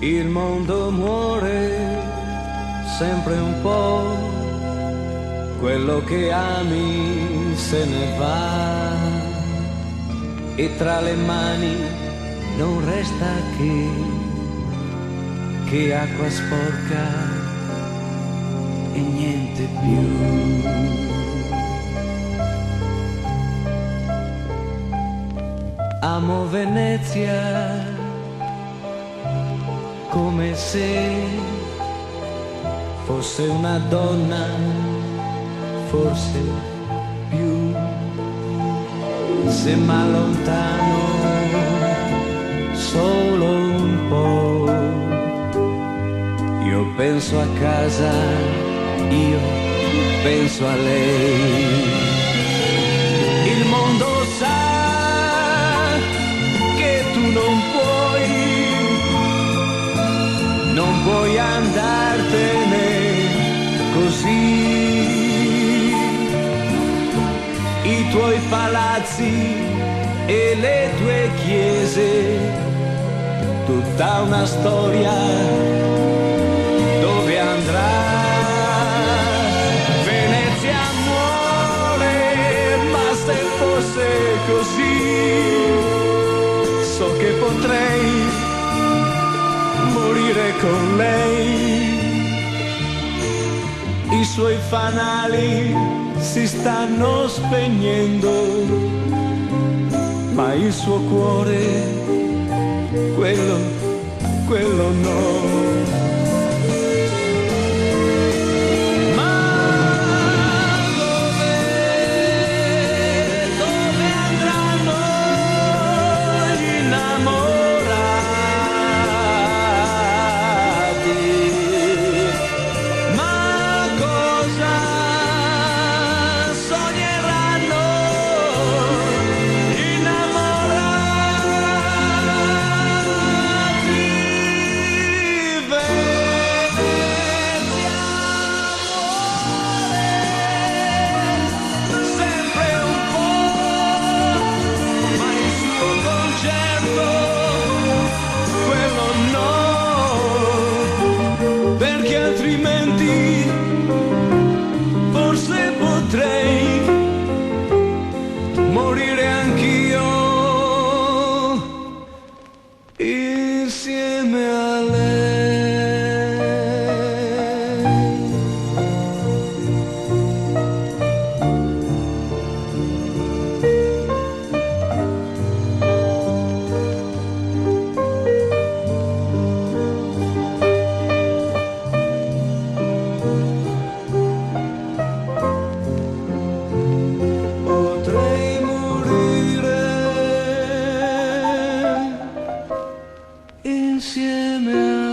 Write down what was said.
Il mondo muore sempre un po', quello che ami se ne va e tra le mani non resta che acqua sporca e niente più. Amo Venezia come se fosse una donna, forse più. Se m'allontano solo un po', io penso a casa, io penso a lei. Il mondo sa che tu non puoi andartene così. I tuoi palazzi e le tue chiese, tutta una storia, dove andrà? Venezia muore, ma se fosse così, so che potrei morire con lei. I suoi fanali si stanno spegnendo, ma il suo cuore, quello no. Morire anch'io insieme a lei. Potrei insieme a